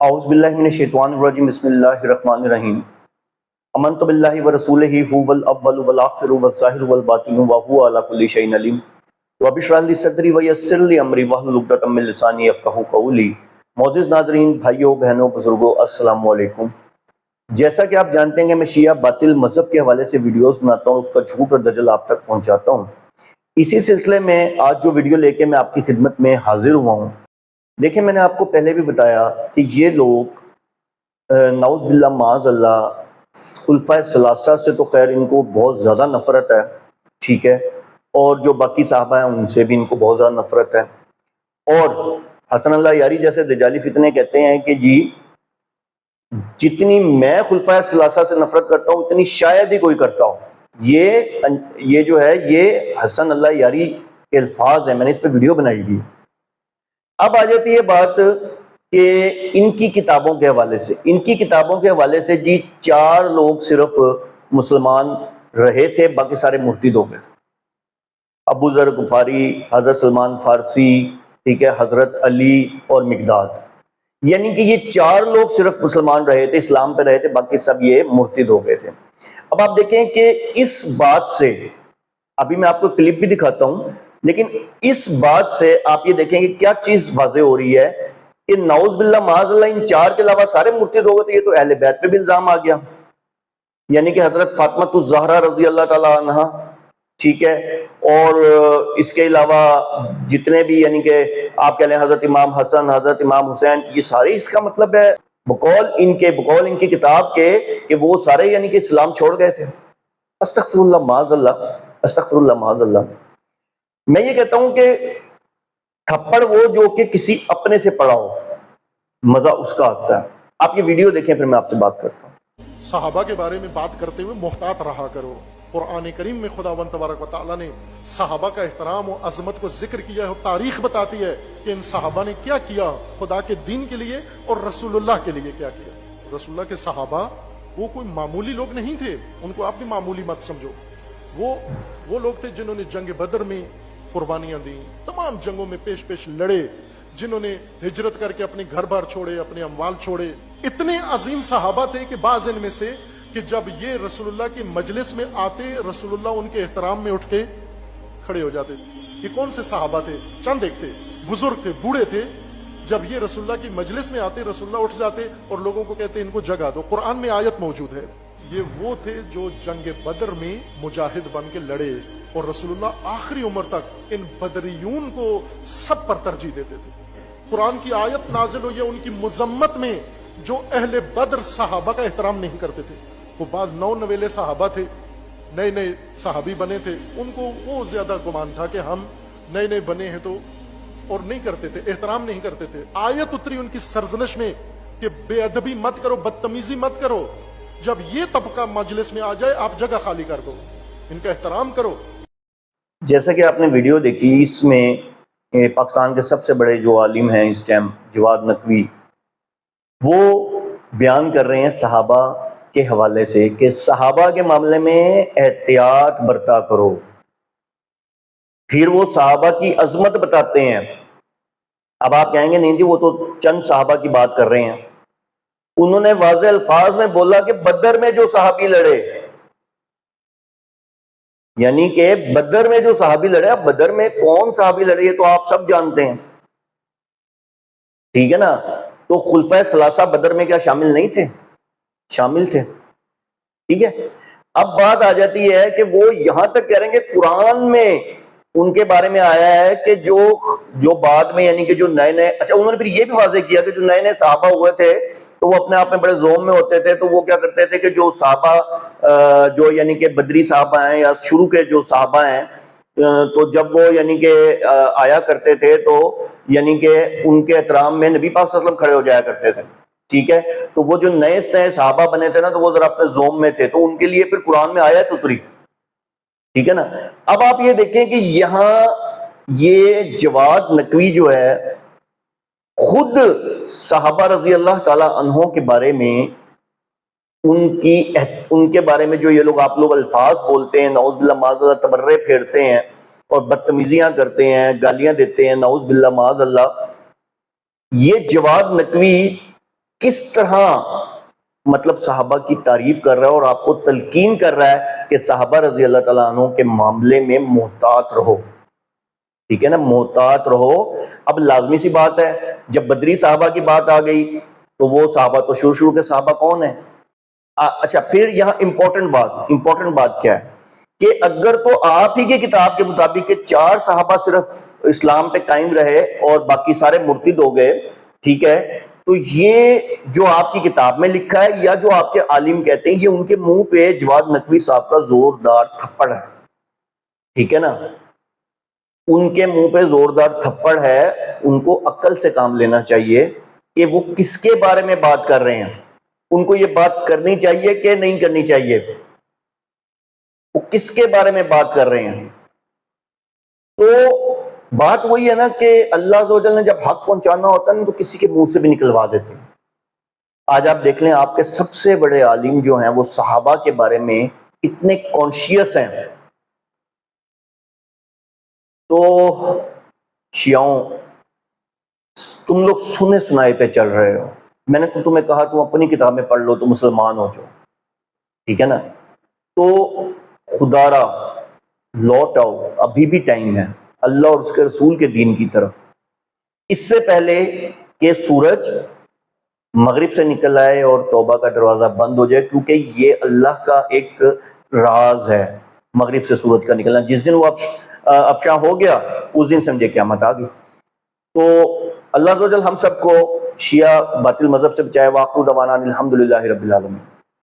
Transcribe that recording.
اعوذ باللہ من الشیطان الرجیم بسم اللہ الرحمن الرحیم آمنت باللہ ورسولہ هو الاول والآخر والظاہر والباطن وهو علی کل شیء علیم رب اشرح لی صدری ویسر لی امری واحلل عقدۃ من لسانی یفقہوا قولی۔ معزز ناظرین، بھائیوں بہنوں بزرگوں، السلام علیکم۔ جیسا کہ آپ جانتے ہیں کہ میں شیعہ باطل مذہب کے حوالے سے ویڈیوز بناتا ہوں، اس کا جھوٹ اور دجل آپ تک پہنچاتا ہوں۔ اسی سلسلے میں آج جو ویڈیو لے کے میں آپ کی خدمت میں حاضر ہوا ہوں، دیکھیں میں نے آپ کو پہلے بھی بتایا کہ یہ لوگ نعوذ باللہ معاذ اللہ خلفائے ثلاثہ سے تو خیر ان کو بہت زیادہ نفرت ہے، ٹھیک ہے، اور جو باقی صحابہ ہیں ان سے بھی ان کو بہت زیادہ نفرت ہے۔ اور حسن اللہ یاری جیسے دجالی فتنے کہتے ہیں کہ جی جتنی میں خلفائے ثلاثہ سے نفرت کرتا ہوں اتنی شاید ہی کوئی کرتا ہو۔ یہ جو ہے یہ حسن اللہ یاری کے الفاظ ہیں، میں نے اس پہ ویڈیو بنائی ہوئی۔ اب آ جاتی ہے بات کہ ان کی کتابوں کے حوالے سے جی 4 لوگ صرف مسلمان رہے تھے، باقی سارے مرتد ہو گئے۔ ابو ذر غفاری، حضرت سلمان فارسی، ٹھیک ہے، حضرت علی اور مقداد، یعنی کہ یہ 4 لوگ صرف مسلمان رہے تھے، اسلام پہ رہے تھے، باقی سب یہ مرتد ہو گئے تھے۔ اب آپ دیکھیں کہ اس بات سے، ابھی میں آپ کو کلپ بھی دکھاتا ہوں، لیکن اس بات سے آپ یہ دیکھیں کہ کیا چیز واضح ہو رہی ہے کہ نعوذ باللہ معاذ اللہ ان 4 کے علاوہ سارے مرتد ہو گئے تھے۔ یہ تو اہل بیت پہ بھی الزام آ گیا، یعنی کہ حضرت فاطمہ الزہرا رضی اللہ تعالی عنہا، ٹھیک ہے، اور اس کے علاوہ جتنے بھی یعنی کہ آپ کہہ لیں حضرت امام حسن، حضرت امام حسین، یہ سارے اس کا مطلب ہے بقول ان کی کتاب کے کہ وہ سارے یعنی کہ اسلام چھوڑ گئے تھے۔ استغفر اللہ معاذ اللہ، استغفر اللہ معاذ اللہ۔ میں یہ کہتا ہوں کہ تھپڑ وہ جو کہ کسی اپنے سے پڑا ہو، مزہ اس کا آتا ہے۔ آپ یہ ویڈیو دیکھیں پھر میں آپ سے بات کرتا ہوں۔ صحابہ کے بارے میں بات کرتے ہوئے محتاط رہا کرو۔ قرآن کریم میں خداوند تبارک و تعالیٰ نے صحابہ کا احترام و عظمت کو ذکر کیا ہے، اور تاریخ بتاتی ہے کہ ان صحابہ نے کیا کیا خدا کے دین کے لیے اور رسول اللہ کے لیے کیا کیا۔ رسول اللہ کے صحابہ وہ کوئی معمولی لوگ نہیں تھے، ان کو آپ بھی معمولی مت سمجھو۔ وہ لوگ تھے جنہوں نے جنگ بدر میں قربانیاں دیں، تمام جنگوں میں پیش پیش لڑے، جنہوں نے ہجرت کر کے اپنے گھر بار چھوڑے، اپنے اموال چھوڑے۔ اتنے عظیم صحابہ تھے کہ بعض ان میں سے کہ جب یہ رسول اللہ کی مجلس میں آتے، رسول اللہ ان کے احترام میں اٹھ کے کھڑے ہو جاتے۔ یہ کون سے صحابہ تھے؟ چند ایک تھے، بزرگ تھے، بوڑھے تھے۔ جب یہ رسول اللہ کی مجلس میں آتے، رسول اللہ اٹھ جاتے اور لوگوں کو کہتے ان کو جگہ دو۔ قرآن میں آیت موجود ہے، یہ وہ تھے جو جنگ بدر میں مجاہد بن کے لڑے، اور رسول اللہ آخری عمر تک ان بدریون کو سب پر ترجیح دیتے تھے۔ قرآن کی آیت نازل ہوئی ہے ان کی مذمت میں جو اہل بدر صحابہ کا احترام نہیں کرتے تھے۔ وہ بعض نویلے صحابہ تھے، نئے صحابی بنے تھے، ان کو وہ زیادہ گمان تھا کہ ہم نئے بنے ہیں تو، اور نہیں کرتے تھے، احترام نہیں کرتے تھے۔ آیت اتری ان کی سرزنش میں کہ بے ادبی مت کرو، بدتمیزی مت کرو، جب یہ طبقہ مجلس میں آ جائے آپ جگہ خالی کر دو، ان کا احترام کرو۔ جیسا کہ آپ نے ویڈیو دیکھی، اس میں پاکستان کے سب سے بڑے جو عالم ہیں اس ٹائم، جواد نقوی، وہ بیان کر رہے ہیں صحابہ کے حوالے سے کہ صحابہ کے معاملے میں احتیاط برتا کرو۔ پھر وہ صحابہ کی عظمت بتاتے ہیں۔ اب آپ کہیں گے نہیں جی وہ تو چند صحابہ کی بات کر رہے ہیں۔ انہوں نے واضح الفاظ میں بولا کہ بدر میں جو صحابی لڑے، یعنی کہ بدر میں جو صحابی لڑے، اب بدر میں کون صحابی لڑے یہ تو آپ سب جانتے ہیں، ٹھیک ہے نا؟ تو خلفائے ثلاثہ بدر میں کیا شامل نہیں تھے؟ شامل تھے، ٹھیک ہے۔ اب بات آ جاتی ہے کہ وہ یہاں تک کہہ رہے ہیں کہ قرآن میں ان کے بارے میں آیا ہے کہ جو بعد میں یعنی کہ جو نئے اچھا انہوں نے پھر یہ بھی واضح کیا کہ جو نئے صحابہ ہوئے تھے تو وہ اپنے آپ میں بڑے زوم میں ہوتے تھے، تو وہ کیا کرتے تھے کہ جو صحابہ جو یعنی کہ بدری صحابہ ہیں یا شروع کے جو صحابہ ہیں، تو جب وہ یعنی کہ آیا کرتے تھے تو یعنی کہ ان کے احترام میں نبی پاک صلی اللہ علیہ وسلم کھڑے ہو جایا کرتے تھے، ٹھیک ہے۔ تو وہ جو نئے صحابہ بنے تھے نا تو وہ ذرا اپنے زوم میں تھے، تو ان کے لیے پھر قرآن میں آیت اتری، ٹھیک ہے نا۔ اب آپ یہ دیکھیں کہ یہاں یہ جواد نقوی جو ہے خود صحابہ رضی اللہ تعالی عنہ کے بارے میں ان کے بارے میں جو یہ لوگ آپ لوگ الفاظ بولتے ہیں، نعوذ باللہ معاذ اللہ، تبرے پھیرتے ہیں اور بدتمیزیاں کرتے ہیں، گالیاں دیتے ہیں، نعوذ باللہ معاذ اللہ، یہ جواد نقوی کس طرح مطلب صحابہ کی تعریف کر رہا ہے اور آپ کو تلقین کر رہا ہے کہ صحابہ رضی اللہ تعالیٰ عنہ کے معاملے میں محتاط رہو. ٹھیک ہے نا, محتاط رہو. اب لازمی سی بات ہے جب بدری صحابہ کی بات آ گئی تو وہ صحابہ تو شروع کے صحابہ کون ہیں؟ اچھا, پھر یہاں امپورٹنٹ بات کیا ہے کہ اگر تو آپ ہی کی کتاب کے مطابق کہ 4 صحابہ صرف اسلام پہ قائم رہے اور باقی سارے مرتد ہو گئے, ٹھیک ہے, تو یہ جو آپ کی کتاب میں لکھا ہے یا جو آپ کے عالم کہتے ہیں, یہ ان کے منہ پہ جواد نقوی صاحب کا زوردار تھپڑ ہے. ٹھیک ہے نا, ان کے منہ پہ زوردار تھپڑ ہے. ان کو عقل سے کام لینا چاہیے کہ وہ کس کے بارے میں بات کر رہے ہیں. ان کو یہ بات کرنی چاہیے کہ نہیں کرنی چاہیے؟ وہ کس کے بارے میں بات کر رہے ہیں؟ تو بات وہی ہے نا کہ اللہ عز و جل نے جب حق پہنچانا ہوتا ہے نا تو کسی کے منہ سے بھی نکلوا دیتے ہیں. آج آپ دیکھ لیں آپ کے سب سے بڑے عالم جو ہیں وہ صحابہ کے بارے میں اتنے کانشیس ہیں. تو شیعوں تم لوگ سنے سنائے پہ چل رہے ہو. میں نے تو تمہیں کہا تم اپنی کتاب میں پڑھ لو تو مسلمان ہو جاؤ. ٹھیک ہے نا, تو خدا را لوٹ آؤ, ابھی بھی ٹائم ہے اللہ اور اس کے رسول کے دین کی طرف, اس سے پہلے کہ سورج مغرب سے نکل آئے اور توبہ کا دروازہ بند ہو جائے, کیونکہ یہ اللہ کا ایک راز ہے مغرب سے سورج کا نکلنا. جس دن وہ افشاں ہو گیا اس دن سمجھے قیامت آ گئی. تو اللہ عز و جل ہم سب کو شیعہ باطل مذہب سے بچائے. وآخر دعوانا الحمدللہ رب العالمین.